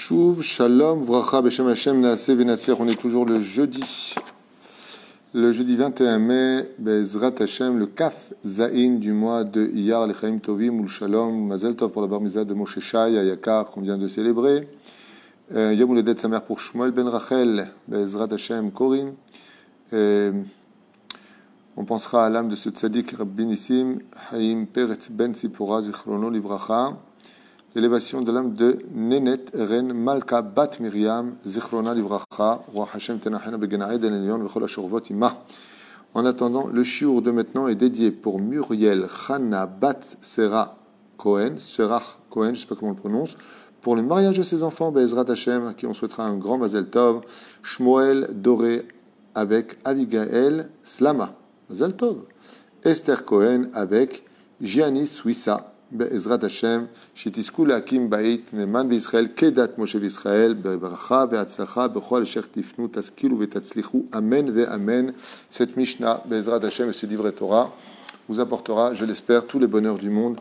Shuv, Shalom, Vracha, Beshem Hashem, Naaseh, Venasser. On est toujours le jeudi 21 mai, Bezrat Hashem, le Kaf Zain du mois de Iyar, Lechaim Tovim, Ul Shalom, Mazel Tov pour la bar mitzvah de Moshe Shai, Ayakar, qu'on vient de célébrer. Yom Uledet Samer pour Shmuel Ben Rachel, Bezrat Hashem, Korin. On pensera à l'âme de ce tzaddik Rabbi Nissim, Haïm Peretz Ben Sipora, Zichrono Livracha. L'élévation de l'âme de Nenet Ren Malka Bat Miriam Zichrona Livracha Roi Hashem Tenachena Began Eden Elion Vechol Ashurvot Ima. En attendant, le shiur de maintenant est dédié pour Muriel Chana Bat Serah Cohen, je ne sais pas comment on le prononce, pour le mariage de ses enfants, Be'ezrat Hashem, à qui on souhaitera un grand Mazel Tov, Shmuel Doré avec Abigail Slama, Mazel Tov, Esther Cohen avec Gianni Suissa, Be'ezrat Hashem, Shitisku Lakim Bait Neman B'Israël, Kedat Moshe B'Israël, Be'bracha, Be'atzlacha, B'chol Asher Tifnu, Taskilu Ve'tatzlichu, Amen Ve'amen. Cette Mishnah, Be'ezrat Hashem, et ce livre Torah, vous apportera, je l'espère, tous les bonheurs du monde.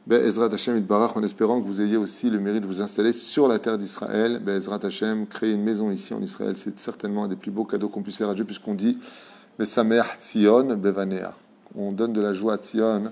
Be'ezrat Hashem Itbarach, en espérant que vous ayez aussi le mérite de vous installer sur la terre d'Israël. Be'ezrat Hashem, créer une maison ici en Israël, c'est certainement un des plus beaux cadeaux qu'on puisse faire à Dieu, puisqu'on dit Be'sameach Tzion Bevanea. On donne de la joie à Tzion,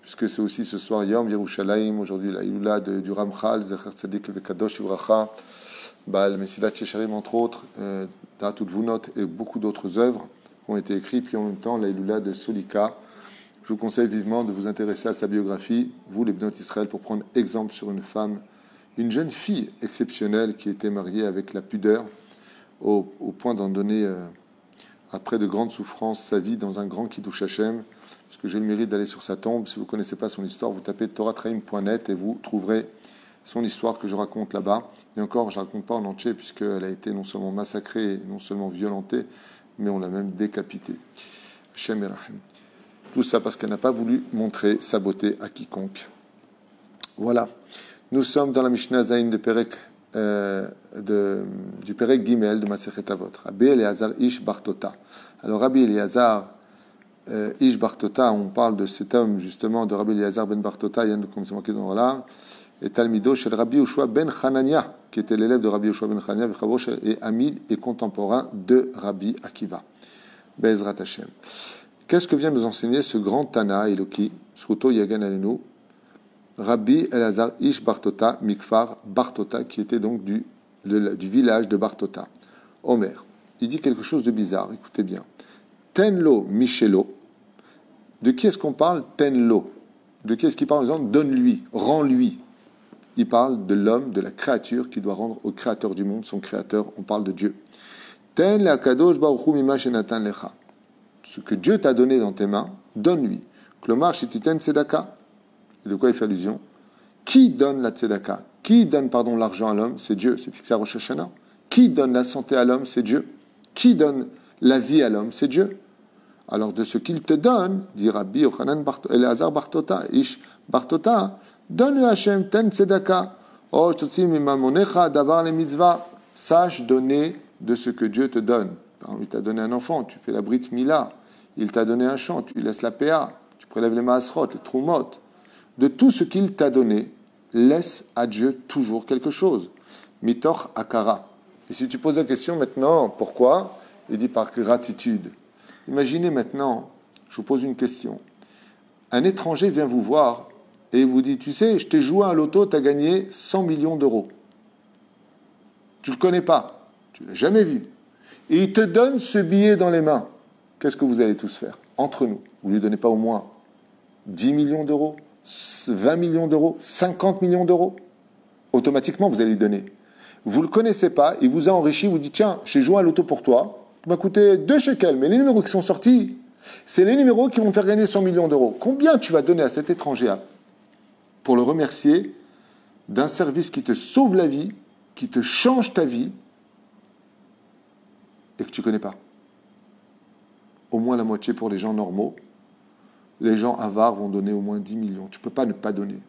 puisque c'est aussi ce soir Yom Yerushalayim, aujourd'hui la Iloula du Ramchal, Zecher Tzadik Vekadosh Livracha, Baal Mesilat Yesharim, entre autres, Da'atout Vunot et beaucoup d'autres œuvres qui ont été écrites, puis en même temps la Iloula de Solika. Je vous conseille vivement de vous intéresser à sa biographie, vous les Bnot Israël, pour prendre exemple sur une femme, une jeune fille exceptionnelle qui était mariée avec la pudeur, au point d'en donner, après de grandes souffrances, sa vie dans un grand Kiddush Hashem. Parce que j'ai le mérite d'aller sur sa tombe. Si vous ne connaissez pas son histoire, vous tapez toratraim.net et vous trouverez son histoire que je raconte là-bas. Et encore, je ne raconte pas en entier, puisqu'elle a été non seulement massacrée, non seulement violentée, mais on l'a même décapitée. Hashem Erachem. Tout ça parce qu'elle n'a pas voulu montrer sa beauté à quiconque. Voilà. Nous sommes dans la Mishnah Zain de Perek, du Perek Gimel de Masechet Avot. Rabbi Eliezer Ish Bartota. Alors Rabbi Eliezer Ish Bartota, on parle de cet homme justement de Rabbi Eliezer ben Bartota, comme c'est marqué dans là, et Talmido chez Rabbi Yoshua ben Hanania, qui était l'élève de Rabbi Yoshua ben Hanania, et ami et contemporain de Rabbi Akiva. Be'ezrat Hashem. Qu'est-ce que vient nous enseigner ce grand Tana Eloki, Sruto Yagan Alenu, Rabbi Eliezer Ish Bartota, Mikfar Bartota, qui était donc du village de Bartota. Omer, il dit quelque chose de bizarre, écoutez bien. Tenlo Michelo. De qui est-ce qu'on parle? Tenlo. De qui est-ce qu'il parle en disant donne-lui, rends-lui? Il parle de l'homme, de la créature qui doit rendre au créateur du monde, son créateur. On parle de Dieu. Ten la kadosh baruch hu mima shenatan lecha. Ce que Dieu t'a donné dans tes mains, donne-lui. Klomar shititen tzedaka. Et de quoi il fait allusion? Qui donne la tzedaka? Qui donne, l'argent à l'homme? C'est Dieu. C'est fixé à Rosh Hashanah. Qui donne la santé à l'homme? C'est Dieu. Qui donne la vie à l'homme? C'est Dieu. Alors de ce qu'il te donne, dit Rabbi Yochanan Elazar Bartota, Ish Bartota, donne-le Hashem, ten tzedaka. Oh, totsi mimamonecha davar le mitzvah. Sache donner de ce que Dieu te donne. Il t'a donné un enfant, tu fais la brit mila. Il t'a donné un champ, tu laisses la PA. Tu prélèves les maasrot, les trumot. De tout ce qu'il t'a donné, laisse à Dieu toujours quelque chose. Mitor akara. Et si tu poses la question maintenant, pourquoi? Il dit par gratitude. Imaginez maintenant, je vous pose une question. Un étranger vient vous voir et vous dit, tu sais, je t'ai joué à l'auto, tu as gagné 100 millions d'euros. Tu ne le connais pas, tu ne l'as jamais vu. Et il te donne ce billet dans les mains. Qu'est-ce que vous allez tous faire? Entre nous, vous ne lui donnez pas au moins 10 millions d'euros, 20 millions d'euros, 50 millions d'euros? Automatiquement, vous allez lui donner. Vous ne le connaissez pas, il vous a enrichi, vous dit, tiens, j'ai joué à l'auto pour toi, ça m'a coûté 2 shekels, mais les numéros qui sont sortis, c'est les numéros qui vont faire gagner 100 millions d'euros. Combien tu vas donner à cet étranger pour le remercier d'un service qui te sauve la vie, qui te change ta vie, et que tu ne connais pas? Au moins la moitié pour les gens normaux. Les gens avares vont donner au moins 10 millions. Tu ne peux pas ne pas donner.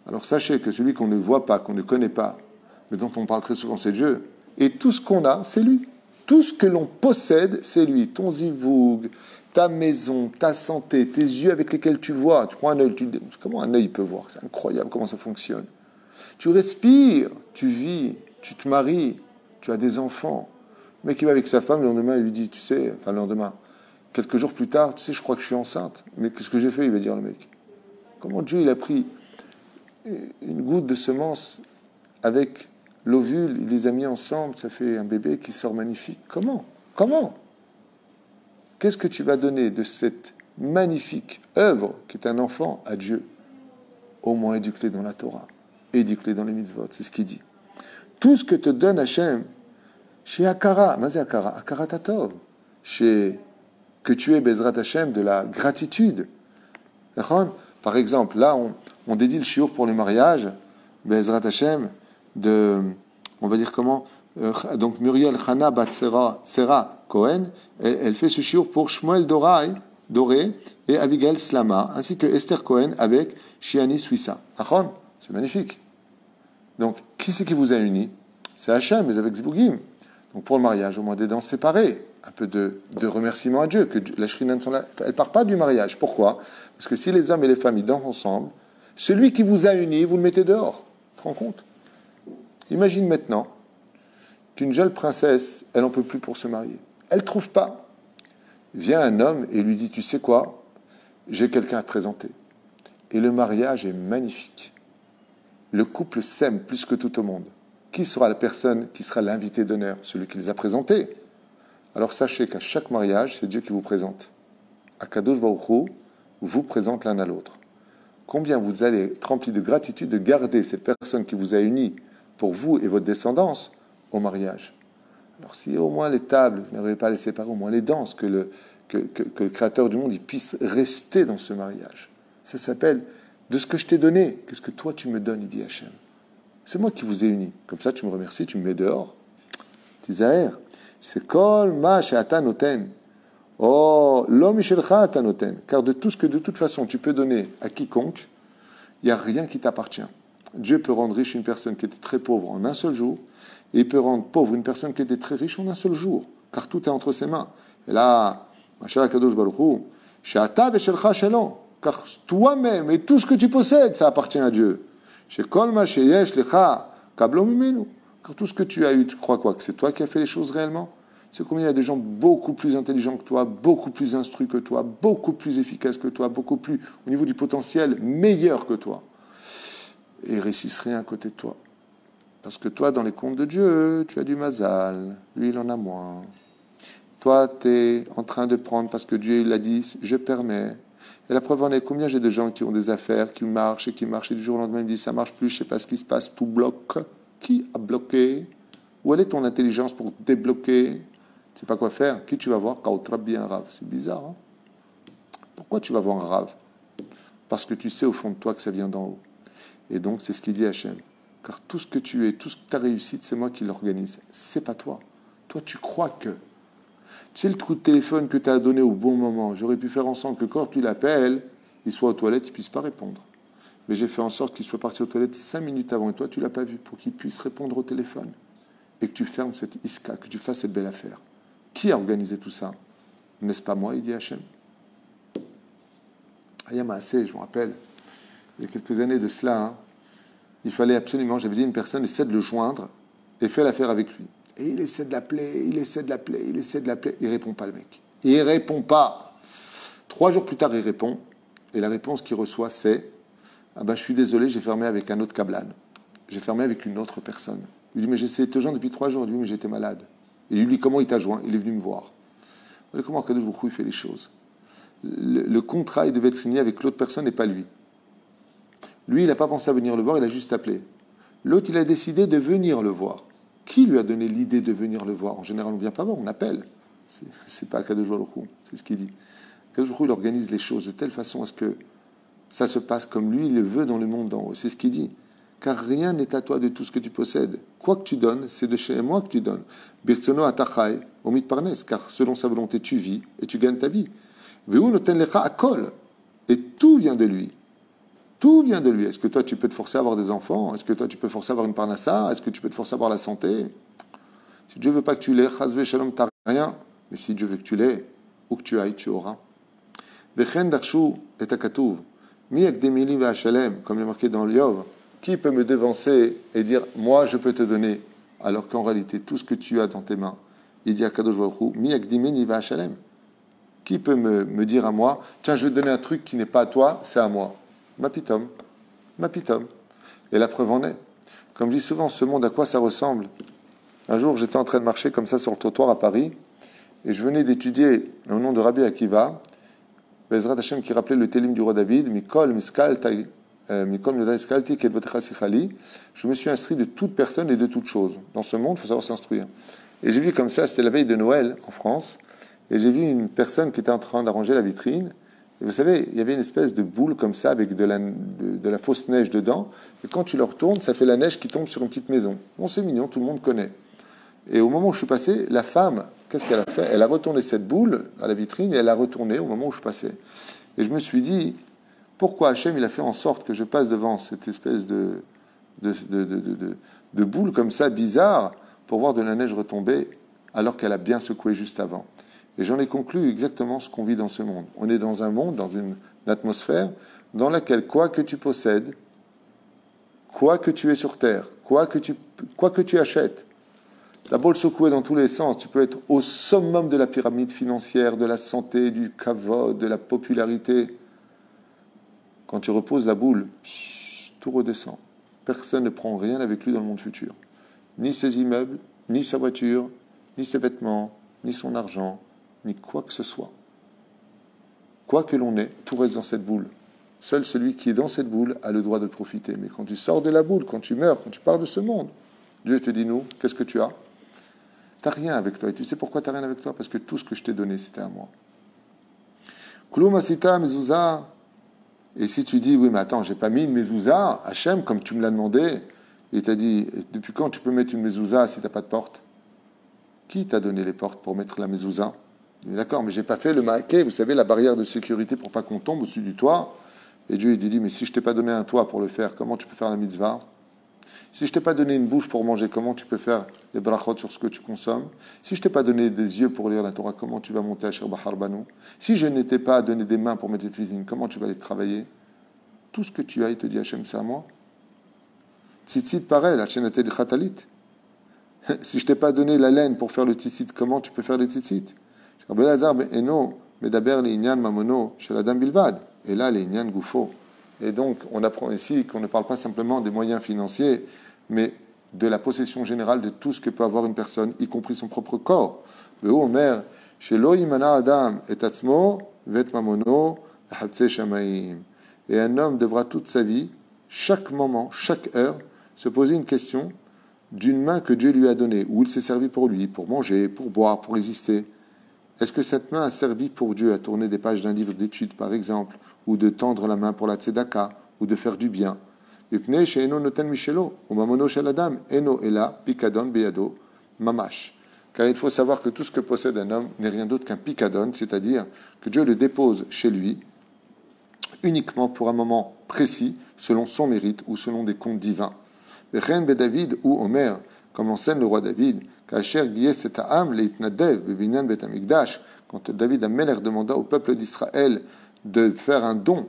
Alors sachez que celui qu'on ne voit pas, qu'on ne connaît pas, mais dont on parle très souvent, c'est Dieu. Et tout ce qu'on a, c'est lui. Tout ce que l'on possède, c'est lui. Ton zivoug, ta maison, ta santé, tes yeux avec lesquels tu vois. Tu prends un œil, comment un œil peut voir? C'est incroyable comment ça fonctionne. Tu respires, tu vis. tu te maries, tu as des enfants. Le mec, il va avec sa femme, le lendemain, il lui dit, tu sais, enfin, le lendemain, quelques jours plus tard, tu sais, je crois que je suis enceinte. Mais qu'est-ce que j'ai fait, il va dire le mec. Comment Dieu, il a pris une goutte de semence avec l'ovule, il les a mis ensemble, ça fait un bébé qui sort magnifique. Comment? Qu'est-ce que tu vas donner de cette magnifique œuvre qui est un enfant à Dieu? Au moins éduque-les dans la Torah, éduque-les dans les mitzvot, c'est ce qu'il dit. Tout ce que te donne Hachem, chez Akara, Mazé Akara, Akara Tatov, chez que tu es Bezrat Hachem de la gratitude. Par exemple, là, on dédie le shiur pour le mariage, Bezrat Hachem, on va dire comment, donc Muriel Chana Bat Sera Cohen, elle fait ce shiur pour Shmuel Doré et Abigail Slama, ainsi que Esther Cohen avec Shiani Suissa. C'est magnifique. Donc, qui c'est qui vous a unis? C'est Hachem, mais avec Zbougim. Donc, pour le mariage, au moins des danses séparées. Un peu de remerciement à Dieu, que la Shrina elle ne part pas du mariage. Pourquoi? Parce que si les hommes et les femmes dansent ensemble, celui qui vous a unis, vous le mettez dehors. Tu te rends compte? Imagine maintenant qu'une jeune princesse, elle n'en peut plus pour se marier. Elle ne trouve pas. Vient un homme et lui dit, tu sais quoi? J'ai quelqu'un à te présenter. Et le mariage est magnifique. Le couple s'aime plus que tout au monde. Qui sera la personne qui sera l'invité d'honneur? Celui qui les a présentés. Alors sachez qu'à chaque mariage, c'est Dieu qui vous présente. Akadosh Baruch Hu vous présente l'un à l'autre. Combien vous allez être rempli de gratitude de garder cette personne qui vous a unis pour vous et votre descendance au mariage. Alors si au moins les tables, vous n'arrivez pas à les séparer, au moins les danses, que le Créateur du monde il puisse rester dans ce mariage. Ça s'appelle de ce que je t'ai donné. Qu'est-ce que toi tu me donnes, il dit Hachem. C'est moi qui vous ai unis. Comme ça tu me remercies, tu me mets dehors. Tisaher. C'est kol ma she'ata noten. Oh, l'homme michelcha ata noten. Car de tout ce que de toute façon tu peux donner à quiconque, il n'y a rien qui t'appartient. Dieu peut rendre riche une personne qui était très pauvre en un seul jour, et il peut rendre pauvre une personne qui était très riche en un seul jour, car tout est entre ses mains. Et là, Mashal Kadosh Baruch Hu, she'ata v'shelcha shelo, car toi-même et tout ce que tu possèdes, ça appartient à Dieu. Shekol ma sheyesh lecha kablo mimenu. Car tout ce que tu as eu, tu crois quoi? Que c'est toi qui as fait les choses réellement? Tu sais combien il y a des gens beaucoup plus intelligents que toi, beaucoup plus instruits que toi, beaucoup plus efficaces que toi, beaucoup plus, au niveau du potentiel, meilleurs que toi. Et ils réussissent rien à côté de toi. Parce que toi, dans les comptes de Dieu, tu as du mazal. Lui, il en a moins. Toi, tu es en train de prendre parce que Dieu, il a dit, je permets. Et la preuve en est, combien j'ai de gens qui ont des affaires, qui marchent, et du jour au lendemain, ils disent, ça marche plus, je sais pas ce qui se passe, tout bloque. Qui a bloqué? Où est ton intelligence pour débloquer? Tu sais pas quoi faire. Qui tu vas voir? Kautra bien Rav. C'est bizarre, hein? Pourquoi tu vas voir un Rav? Parce que tu sais au fond de toi que ça vient d'en haut. Et donc, c'est ce qu'il dit Hachem. Car tout ce que tu es, tout ce que ta réussite, c'est moi qui l'organise. C'est pas toi. Toi, tu crois que. Tu sais, le coup de téléphone que tu as donné au bon moment, j'aurais pu faire en sorte que quand tu l'appelles, il soit aux toilettes, il ne puisse pas répondre. Mais j'ai fait en sorte qu'il soit parti aux toilettes 5 minutes avant. Et toi, tu ne l'as pas vu pour qu'il puisse répondre au téléphone. Et que tu fermes cette iska, que tu fasses cette belle affaire. Qui a organisé tout ça? N'est-ce pas moi, il dit Hachem. Ayama assez, je me rappelle, il y a quelques années de cela, hein, il fallait absolument, j'avais dit à une personne, essaie de le joindre et fais l'affaire avec lui. Et il essaie de l'appeler, il ne répond pas le mec. Il répond pas. 3 jours plus tard, il répond, et la réponse qu'il reçoit, c'est « Ah ben, je suis désolé, j'ai fermé avec un autre kablan. J'ai fermé avec une autre personne. » Il lui dit « Mais j'ai essayé de te joindre depuis 3 jours. » Il lui dit « Mais j'étais malade. » Et lui dit « Comment il t'a joint? » Il est venu me voir. Voilà comment Kadosh Baruch Hu, il fait les choses. Le contrat, il devait être signé avec l'autre personne et pas lui. Lui, il n'a pas pensé à venir le voir, il a juste appelé. L'autre, il a décidé de venir le voir. Qui lui a donné l'idée de venir le voir? En général, on ne vient pas voir, on appelle. C'est pas Kadosh Baruch Hu, c'est ce qu'il dit. Kadosh Baruch Hu, il organise les choses de telle façon à ce que ça se passe comme lui, il le veut dans le monde d'en haut. C'est ce qu'il dit. Car rien n'est à toi de tout ce que tu possèdes. Quoi que tu donnes, c'est de chez moi que tu donnes. Birtsono atachai, omit parnes, car selon sa volonté, tu vis et tu gagnes ta vie. Veu noten lecha akol, et tout vient de lui. Tout vient de lui. Est-ce que toi, tu peux te forcer à avoir des enfants? Est-ce que toi, tu peux te forcer à avoir une parnassa? Est-ce que tu peux te forcer à avoir la santé? Si Dieu veut pas que tu l'aies, chazve shalom, t'as rien. Mais si Dieu veut que tu l'aies, où que tu ailles, tu auras. Vechen darshu et akatuv. Mi akdemili ve'ashalem, comme il est marqué dans l'Iov. Qui peut me devancer et dire, moi, je peux te donner alors qu'en réalité, tout ce que tu as dans tes mains, il dit à Kadosh Baruch Hu, Mi yakdimeni va Shalem. Qui peut me dire à moi, tiens, je vais te donner un truc qui n'est pas à toi, c'est à moi. Ma pitom. Et la preuve en est. Comme je dis souvent, ce monde, à quoi ça ressemble? Un jour, j'étais en train de marcher comme ça sur le trottoir à Paris, et je venais d'étudier au nom de Rabbi Akiva, Bezrat Hashem qui rappelait le Télim du roi David, Mikol Miskalti Ketvotecha Sichali. Je me suis instruit de toute personne et de toute chose. Dans ce monde, il faut savoir s'instruire. Et j'ai vu comme ça, c'était la veille de Noël en France, et j'ai vu une personne qui était en train d'arranger la vitrine. Et vous savez, il y avait une espèce de boule comme ça avec de la fausse neige dedans. Et quand tu le retournes, ça fait la neige qui tombe sur une petite maison. Bon, c'est mignon, tout le monde connaît. Et au moment où je suis passé, la femme, qu'est-ce qu'elle a fait? Elle a retourné cette boule à la vitrine et elle l'a retournée au moment où je passais. Et je me suis dit, pourquoi Hachem il a fait en sorte que je passe devant cette espèce de boule comme ça, bizarre, pour voir de la neige retomber alors qu'elle a bien secoué juste avant. Et j'en ai conclu exactement ce qu'on vit dans ce monde. On est dans un monde, dans une atmosphère dans laquelle quoi que tu possèdes, quoi que tu aies sur terre, quoi que tu achètes, t'as beau le secouer dans tous les sens, tu peux être au summum de la pyramide financière, de la santé, du kavod, de la popularité. Quand tu reposes la boule, tout redescend. Personne ne prend rien avec lui dans le monde futur. Ni ses immeubles, ni sa voiture, ni ses vêtements, ni son argent, ni quoi que ce soit. Quoi que l'on ait, tout reste dans cette boule. Seul celui qui est dans cette boule a le droit de profiter. Mais quand tu sors de la boule, quand tu meurs, quand tu pars de ce monde, Dieu te dit, nous, qu'est-ce que tu as? Tu n'as rien avec toi. Et tu sais pourquoi tu n'as rien avec toi? Parce que tout ce que je t'ai donné, c'était à moi. Kouloumasita mezouza. Et si tu dis, oui, mais attends, j'ai pas mis une mezouza, Hachem, comme tu me l'as demandé, il t'a dit, depuis quand tu peux mettre une mezouza si tu n'as pas de porte? Qui t'a donné les portes pour mettre la mezouza? D'accord, mais j'ai pas fait le maquet, vous savez, la barrière de sécurité pour pas qu'on tombe au-dessus du toit. Et Dieu, il dit, mais si je t'ai pas donné un toit pour le faire, comment tu peux faire la mitzvah? Si je t'ai pas donné une bouche pour manger, comment tu peux faire les brachot sur ce que tu consommes? Si je t'ai pas donné des yeux pour lire la Torah, comment tu vas monter à Shir Bahar Banu? Si je n'étais pas donné des mains pour mettre tes tefillin, comment tu vas aller travailler? Tout ce que tu as, il te dit, Hachem, c'est à moi. Tzitzit pareil, la chaîne de khatalit. Si je t'ai pas donné la laine pour faire le tzitzit, comment tu peux faire le tzitzit? Et là, les Inyan Goufo. Et donc, on apprend ici qu'on ne parle pas simplement des moyens financiers, mais de la possession générale de tout ce que peut avoir une personne, y compris son propre corps. Le Omer, chez Loïmana Adam et Tatsmo, Vet Mamono, Hatse Shamaim. Et un homme devra toute sa vie, chaque moment, chaque heure, se poser une question d'une main que Dieu lui a donnée, où il s'est servi pour lui, pour manger, pour boire, pour exister. Est-ce que cette main a servi pour Dieu à tourner des pages d'un livre d'études, par exemple, ou de tendre la main pour la tzedaka, ou de faire du bien? Car il faut savoir que tout ce que possède un homme n'est rien d'autre qu'un pikadon, c'est-à-dire que Dieu le dépose chez lui uniquement pour un moment précis, selon son mérite ou selon des comptes divins. Le Ren David ou Omer, comme l'enseigne le roi David, quand David Ameler demanda au peuple d'Israël de faire un don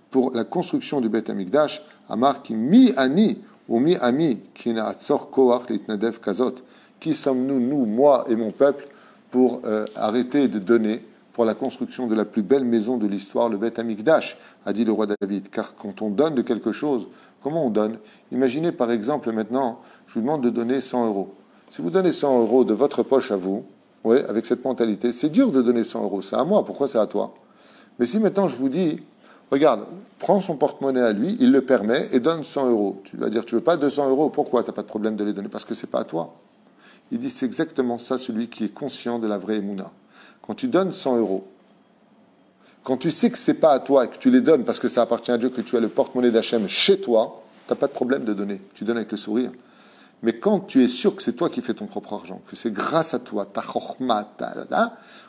pour la construction du Beth Amikdash, Amar ki mi ani ou mi ami ki na atzor koach litnadev kazot. Qui sommes-nous, nous, moi et mon peuple, pour arrêter de donner pour la construction de la plus belle maison de l'histoire, le Beth Amikdash, a dit le roi David. Car quand on donne de quelque chose, comment on donne? Imaginez par exemple maintenant, je vous demande de donner 100 euros. Si vous donnez 100 euros de votre poche à vous, ouais, avec cette mentalité, c'est dur de donner 100 euros. C'est à moi, pourquoi c'est à toi? Mais si maintenant je vous dis, regarde, prends son porte-monnaie à lui, il le permet et donne 100 euros. Tu vas dire, tu veux pas 200 euros? Pourquoi? Tu n'as pas de problème de les donner? Parce que c'est pas à toi. Il dit, c'est exactement ça, celui qui est conscient de la vraie émouna. Quand tu donnes 100 euros, quand tu sais que c'est pas à toi et que tu les donnes parce que ça appartient à Dieu, que tu as le porte-monnaie d'Hachem chez toi, tu n'as pas de problème de donner. Tu donnes avec le sourire. Mais quand tu es sûr que c'est toi qui fais ton propre argent, que c'est grâce à toi, ta chorma,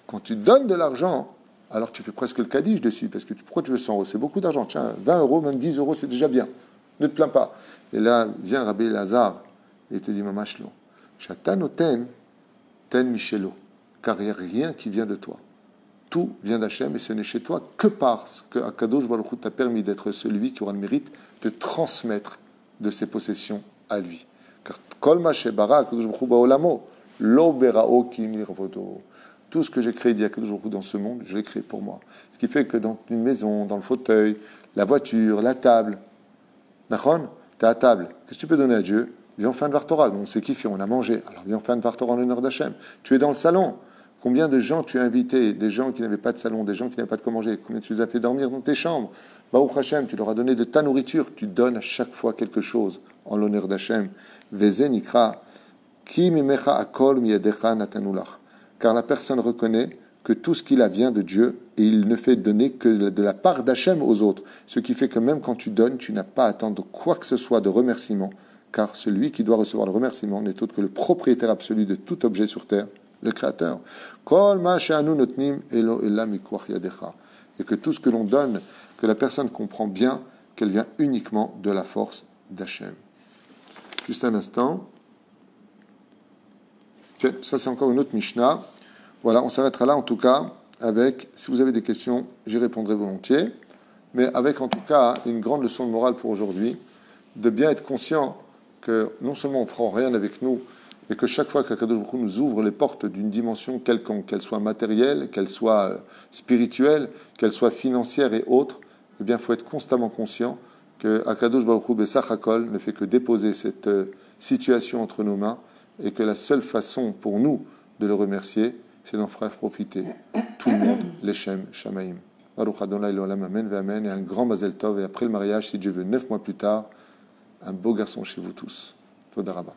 quand tu donnes de l'argent, alors tu fais presque le kaddish dessus, parce que pourquoi tu veux 100 euros? C'est beaucoup d'argent. Tiens, 20 euros, même 10 euros, c'est déjà bien. Ne te plains pas. Et là, vient Rabbi Lazare et il te dit, Mamashlo, Chatanoten, ten Michelo, car il n'y a rien qui vient de toi. Tout vient d'Hachem et ce n'est chez toi que parce que Akadosh Baruch Hu t'a permis d'être celui qui aura le mérite de transmettre de ses possessions à lui. Car Kol ma shebara Akadosh Baruch Hu ba'olamo, lo berao ki mirvodo. Tout ce que j'ai créé d'Akadosh Baruch Hu dans ce monde, je l'ai créé pour moi. Ce qui fait que dans une maison, dans le fauteuil, la voiture, la table, Nachon, tu es à table. Qu'est-ce que tu peux donner à Dieu? Viens, on fait un Dvar Torah. On s'est kiffé, on a mangé. Alors viens, on fait un Dvar Torah en l'honneur d'Hachem. Tu es dans le salon. Combien de gens tu as invités? Des gens qui n'avaient pas de salon, des gens qui n'avaient pas de quoi manger. Combien tu les as fait dormir dans tes chambres? Baruch Hashem, tu leur as donné de ta nourriture. Tu donnes à chaque fois quelque chose en l'honneur d'Hachem. Veze nikra, ki mimecha akol miyadecha natanulach. Car la personne reconnaît que tout ce qu'il a vient de Dieu et il ne fait donner que de la part d'Hachem aux autres. Ce qui fait que même quand tu donnes, tu n'as pas à attendre quoi que ce soit de remerciement, car celui qui doit recevoir le remerciement n'est autre que le propriétaire absolu de tout objet sur terre, le Créateur. Et que tout ce que l'on donne, que la personne comprend bien qu'elle vient uniquement de la force d'Hachem. Juste un instant. Okay, ça c'est encore une autre Mishnah. Voilà, on s'arrêtera là en tout cas avec, si vous avez des questions, j'y répondrai volontiers, mais avec en tout cas une grande leçon de morale pour aujourd'hui, de bien être conscient que non seulement on ne prend rien avec nous, mais que chaque fois qu'Akadosh Baruch Hu nous ouvre les portes d'une dimension quelconque, qu'elle soit matérielle, qu'elle soit spirituelle, qu'elle soit financière et autre, eh bien il faut être constamment conscient que Akadosh Baruch Hu Besach Hakol ne fait que déposer cette situation entre nos mains et que la seule façon pour nous de le remercier, c'est d'en faire profiter tout le monde, les Shem, Shamaim. Baruch Adonai l'Olam, Amen, Amen, et un grand Mazel Tov, et après le mariage, si Dieu veut, 9 mois plus tard, un beau garçon chez vous tous. Toda Rabba.